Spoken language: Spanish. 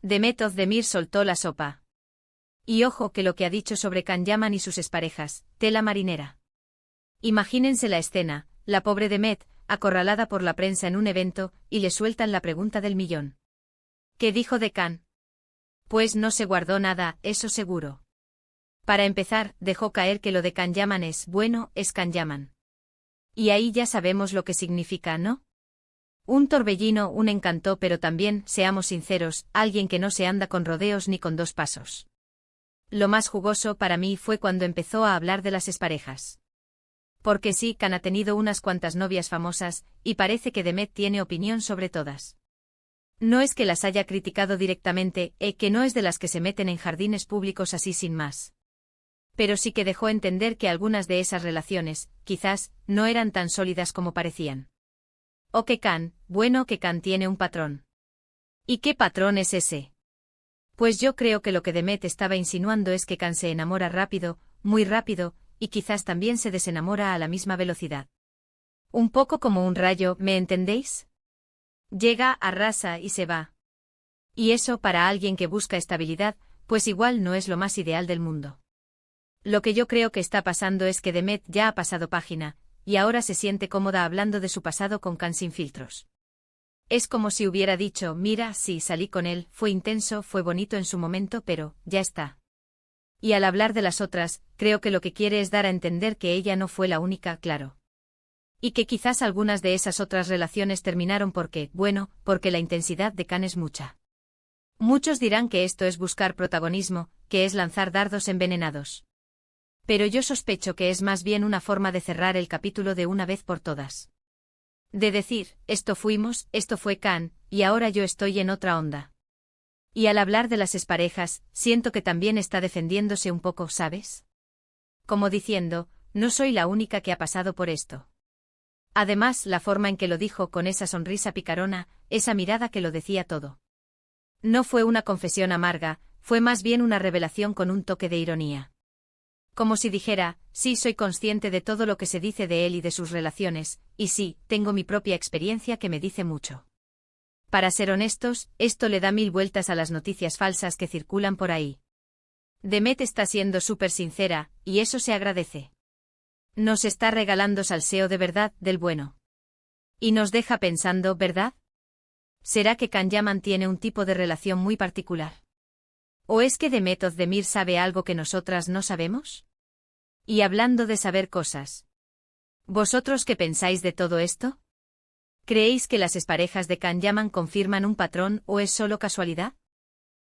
Demet Özdemir soltó la sopa. Y ojo que lo que ha dicho sobre Can Yaman y sus exparejas, tela marinera. Imagínense la escena, la pobre Demet, acorralada por la prensa en un evento, y le sueltan la pregunta del millón. ¿Qué dijo de Can? Pues no se guardó nada, eso seguro. Para empezar, dejó caer que lo de Can Yaman es Can Yaman. Y ahí ya sabemos lo que significa, ¿no? Un torbellino, un encanto, pero también, seamos sinceros, alguien que no se anda con rodeos ni con dos pasos. Lo más jugoso para mí fue cuando empezó a hablar de las exparejas. Porque sí, Can ha tenido unas cuantas novias famosas, y parece que Demet tiene opinión sobre todas. No es que las haya criticado directamente, que no es de las que se meten en jardines públicos así sin más. Pero sí que dejó entender que algunas de esas relaciones, quizás, no eran tan sólidas como parecían. O que Can tiene un patrón. ¿Y qué patrón es ese? Pues yo creo que lo que Demet estaba insinuando es que Can se enamora rápido, muy rápido, y quizás también se desenamora a la misma velocidad. Un poco como un rayo, ¿me entendéis? Llega, arrasa y se va. Y eso para alguien que busca estabilidad, pues igual no es lo más ideal del mundo. Lo que yo creo que está pasando es que Demet ya ha pasado página, y ahora se siente cómoda hablando de su pasado con Can sin filtros. Es como si hubiera dicho, mira, sí, salí con él, fue intenso, fue bonito en su momento, pero, ya está. Y al hablar de las otras, creo que lo que quiere es dar a entender que ella no fue la única, claro. Y que quizás algunas de esas otras relaciones terminaron porque la intensidad de Can es mucha. Muchos dirán que esto es buscar protagonismo, que es lanzar dardos envenenados. Pero yo sospecho que es más bien una forma de cerrar el capítulo de una vez por todas. De decir, esto fue Can, y ahora yo estoy en otra onda. Y al hablar de las exparejas, siento que también está defendiéndose un poco, ¿sabes? Como diciendo, no soy la única que ha pasado por esto. Además, la forma en que lo dijo con esa sonrisa picarona, esa mirada que lo decía todo. No fue una confesión amarga, fue más bien una revelación con un toque de ironía. Como si dijera, sí, soy consciente de todo lo que se dice de él y de sus relaciones, y sí, tengo mi propia experiencia que me dice mucho. Para ser honestos, esto le da 1000 vueltas a las noticias falsas que circulan por ahí. Demet está siendo súper sincera, y eso se agradece. Nos está regalando salseo de verdad, del bueno. Y nos deja pensando, ¿verdad? ¿Será que Can Yaman tiene un tipo de relación muy particular? ¿O es que Demet Özdemir sabe algo que nosotras no sabemos? Y hablando de saber cosas, ¿vosotros qué pensáis de todo esto? ¿Creéis que las exparejas de Can Yaman confirman un patrón o es solo casualidad?